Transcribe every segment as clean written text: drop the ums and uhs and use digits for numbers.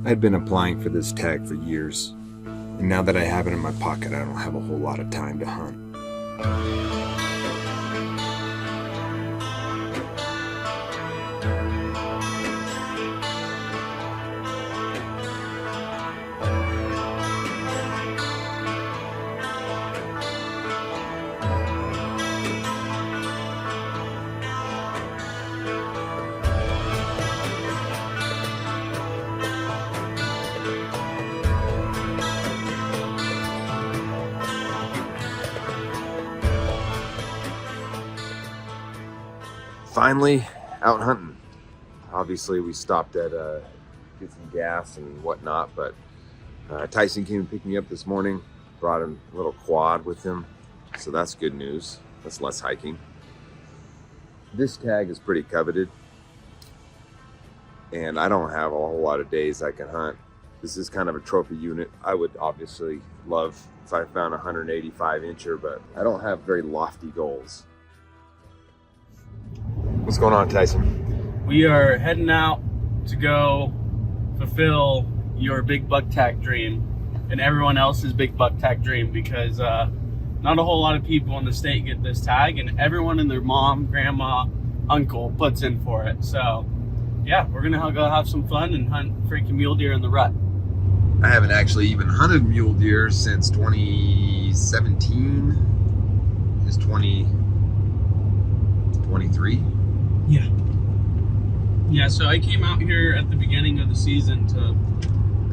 I'd been applying for this tag for years, and now that I have it in my pocket, I don't have a whole lot of time to hunt. Finally, out hunting. Obviously, we stopped at get some gas and whatnot, but Tyson came to pick me up this morning, brought a little quad with him, so that's good news. That's less hiking. This tag is pretty coveted, and I don't have a whole lot of days I can hunt. This is kind of a trophy unit. I would obviously love if I found a 185 incher, but I don't have very lofty goals. What's going on, Tyson? We are heading out to go fulfill your big buck tag dream and everyone else's big buck tag dream, because not a whole lot of people in the state get this tag, and everyone and their mom, grandma, uncle puts in for it. So yeah, we're gonna go have some fun and hunt freaking mule deer in the rut. I haven't actually even hunted mule deer since 2017. It's 2023. Yeah, so I came out here at the beginning of the season to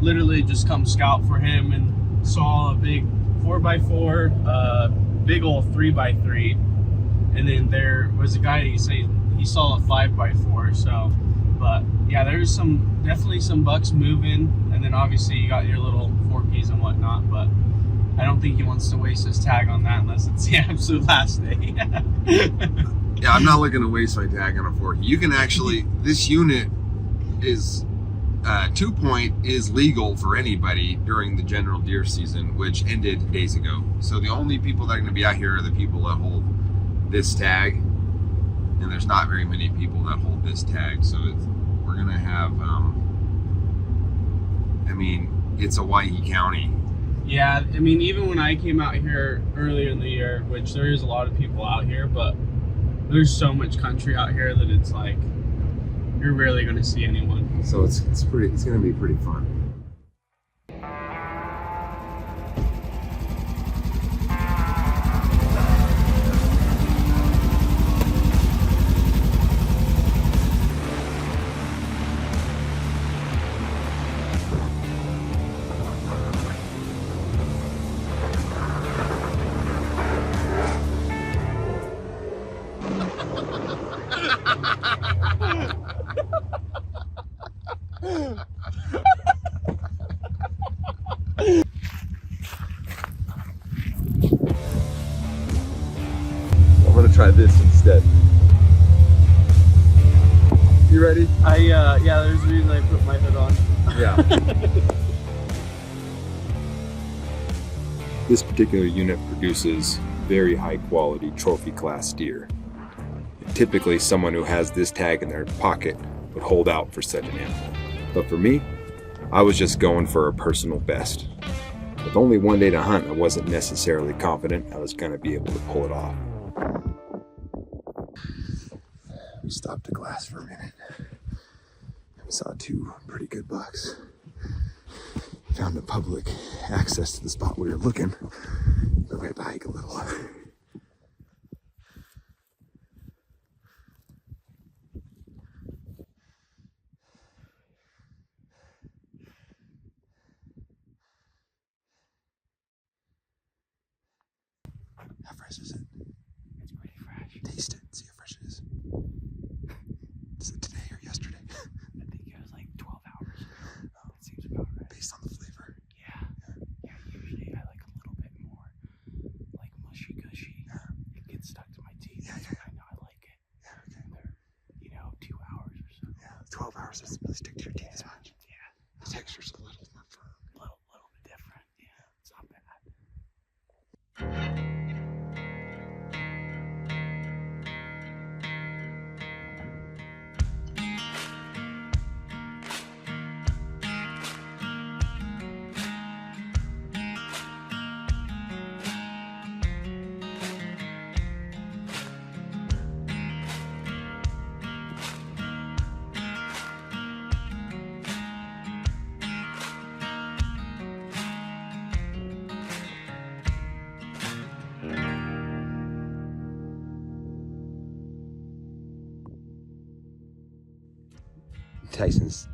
literally just come scout for him, and saw a big 4x4, big old 3x3, and then there was a guy that he saw a 5x4. So, but yeah, there's definitely some bucks moving, and then obviously you got your little 4Ps and whatnot, but I don't think he wants to waste his tag on that unless it's the absolute last day. Yeah, I'm not looking to waste my tag on a 4K. You can actually, this unit is, 2-point is legal for anybody during the general deer season, which ended days ago. So the only people that are going to be out here are the people that hold this tag, and there's not very many people that hold this tag. So we're going to have, I mean, it's Hawaii County. Yeah, I mean, even when I came out here earlier in the year, which there is a lot of people out here, but there's so much country out here that it's like you're rarely going to see anyone. So it's going to be pretty fun. I'm gonna try this instead. You ready? Yeah, there's a reason I put my hood on. Yeah. This particular unit produces very high quality trophy class deer. And typically someone who has this tag in their pocket would hold out for such an animal. But for me, I was just going for a personal best. With only one day to hunt, I wasn't necessarily confident I was going to be able to pull it off. We stopped to glass for a minute. We saw two pretty good bucks. Found the public access to the spot we were looking. But we had to hike a little. How fresh is it? It's pretty fresh. Taste it. See how fresh it is. Is it today or yesterday? I think it was like 12 hours ago. That seems about right. Based on the flavor. Yeah. Yeah, usually I like a little bit more like mushy gushy. Yeah. It gets stuck to my teeth. Yeah, That's yeah. when I know I like it. Yeah, okay. They're, 2 hours or so. Yeah, 12 hours doesn't really stick to your teeth as much. Yeah. The texture's a little more firm. Little bit different. Yeah. It's not bad. Tyson's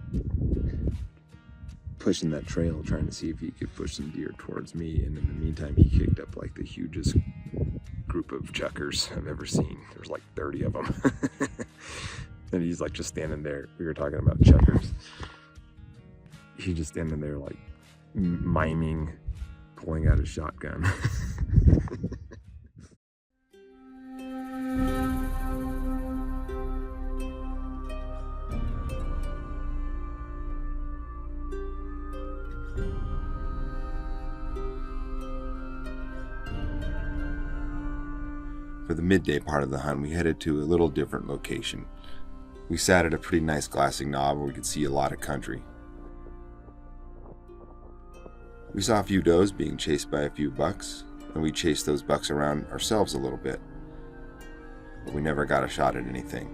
pushing that trail, trying to see if he could push some deer towards me, and in the meantime he kicked up like the hugest group of chuckers I've ever seen. There's like 30 of them. And he's like just standing there. We were talking about chuckers. He's just standing there like miming, pulling out his shotgun. For the midday part of the hunt, we headed to a little different location. We sat at a pretty nice glassing knob where we could see a lot of country. We saw a few does being chased by a few bucks, and we chased those bucks around ourselves a little bit. But we never got a shot at anything.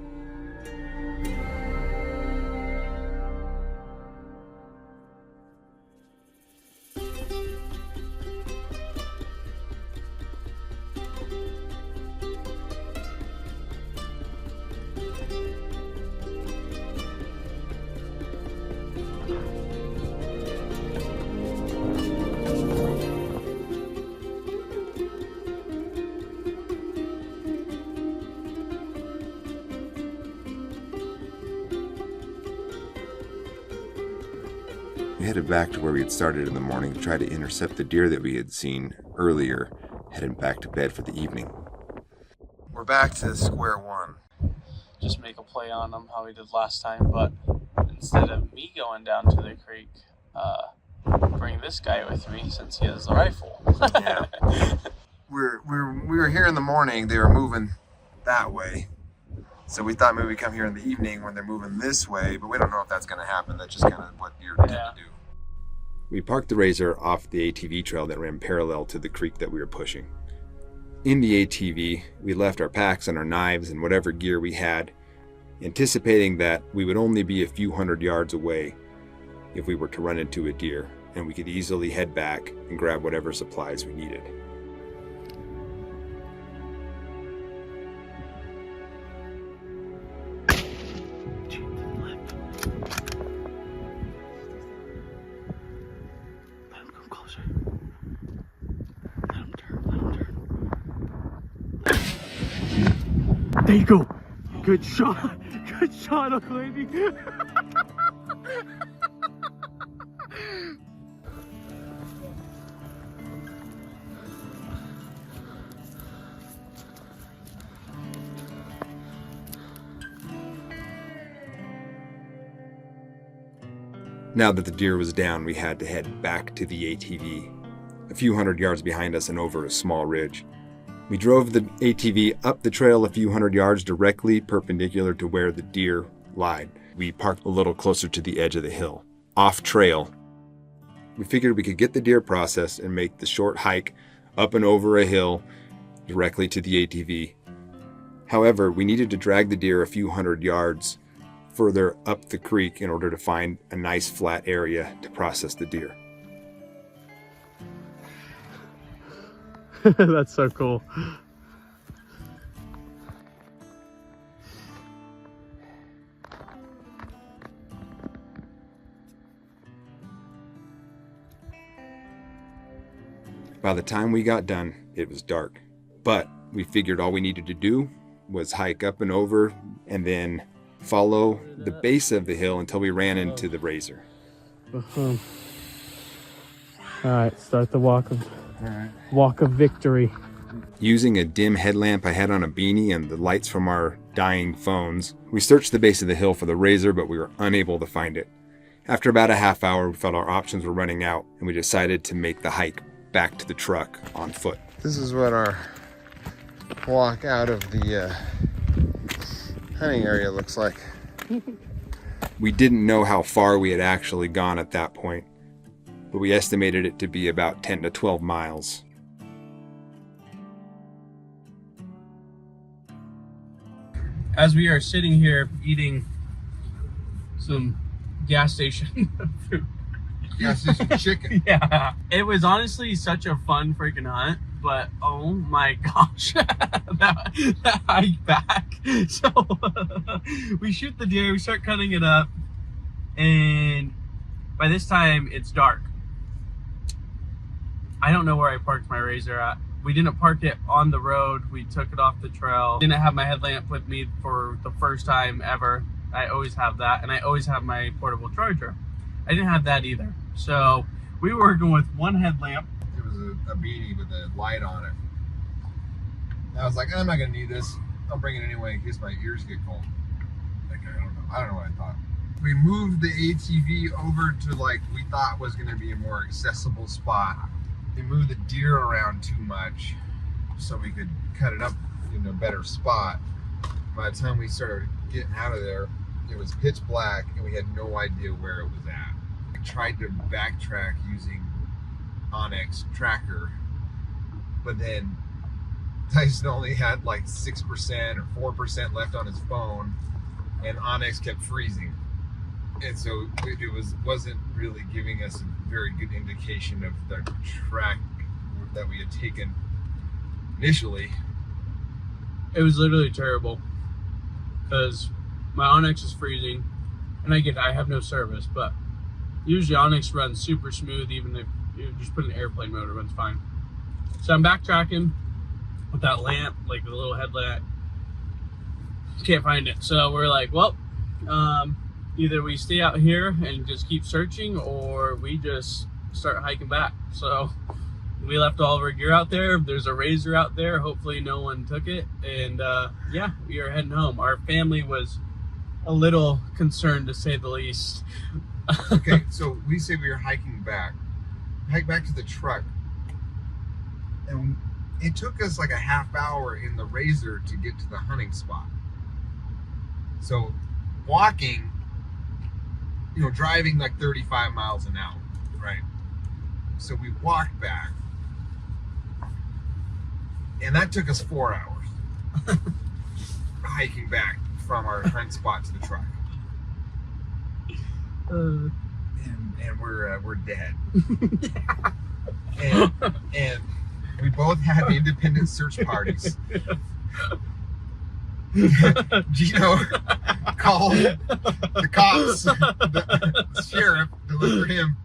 We headed back to where we had started in the morning to try to intercept the deer that we had seen earlier, heading back to bed for the evening. We're back to square one. Just make a play on them how we did last time, but instead of me going down to the creek, bring this guy with me since he has the rifle. Yeah. We were here in the morning. They were moving that way. So we thought maybe we'd come here in the evening when they're moving this way, but we don't know if that's going to happen. That's just kind of what deer tend to do. We parked the Razor off the ATV trail that ran parallel to the creek that we were pushing. In the ATV, we left our packs and our knives and whatever gear we had, anticipating that we would only be a few hundred yards away if we were to run into a deer, and we could easily head back and grab whatever supplies we needed. There you go. Good shot. Good shot, Uncle Andy. Now that the deer was down, we had to head back to the ATV, a few hundred yards behind us and over a small ridge. We drove the ATV up the trail a few hundred yards directly perpendicular to where the deer lied. We parked a little closer to the edge of the hill, off trail. We figured we could get the deer processed and make the short hike up and over a hill directly to the ATV. However, we needed to drag the deer a few hundred yards further up the creek in order to find a nice flat area to process the deer. That's so cool. By the time we got done, it was dark, but we figured all we needed to do was hike up and over and then follow the base of the hill until we ran into the Razor. All right, start the walk of victory. Using a dim headlamp I had on a beanie and the lights from our dying phones, we searched the base of the hill for the Razor, but we were unable to find it. After about a half hour, we felt our options were running out, and we decided to make the hike back to the truck on foot. This is what our walk out of the hunting area looks like. We didn't know how far we had actually gone at that point, but we estimated it to be about 10 to 12 miles. As we are sitting here eating some gas station food. Gas station chicken. Yeah. It was honestly such a fun freaking hunt, but oh my gosh, that hike back. So we shoot the deer, we start cutting it up, And by this time, it's dark. I don't know where I parked my Razor at. We didn't park it on the road. We took it off the trail. Didn't have my headlamp with me for the first time ever. I always have that, and I always have my portable charger. I didn't have that either. So we were working with one headlamp. It was a beanie with a light on it. And I was like, I'm not gonna need this. I'll bring it anyway in case my ears get cold. Like, I don't know what I thought. We moved the ATV over to like we thought was gonna be a more accessible spot. We moved the deer around too much so we could cut it up in a better spot. By the time we started getting out of there, it was pitch black and we had no idea where it was at. I tried to backtrack using Onyx tracker, but then Tyson only had like 6% or 4% left on his phone, and Onyx kept freezing, and so it wasn't really giving us a very good indication of the track that we had taken initially. It was literally terrible because my Onyx is freezing, and I have no service, but usually Onyx runs super smooth. Even if you just put an airplane mode, it runs fine. So I'm backtracking with that lamp, like the little headlamp. Can't find it. So we're like, well, either we stay out here and just keep searching, or we just start hiking back. So we left all of our gear out there. There's a Razor out there. Hopefully no one took it. And yeah, we are heading home. Our family was a little concerned, to say the least. Okay, so we say we were hiking back to the truck, and it took us like a half hour in the Razor to get to the hunting spot. So walking, driving like 35 miles an hour, right? So we walked back, and that took us 4 hours hiking back from our hunt spot to the truck. And we're dead. and we both had independent search parties. Gino called the cops, the sheriff, to look for him,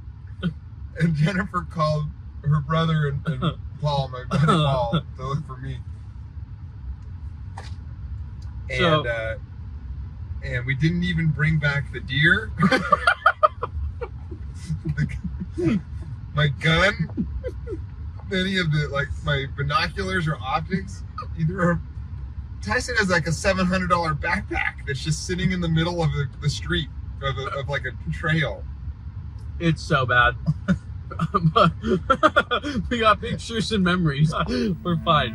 and Jennifer called her brother and Paul, my buddy Paul, to look for me. And we didn't even bring back the deer. My gun, any of the my binoculars or optics. Tyson has like a $700 backpack that's just sitting in the middle of the street of like a trail. It's so bad. But we got pictures and memories. We're fine.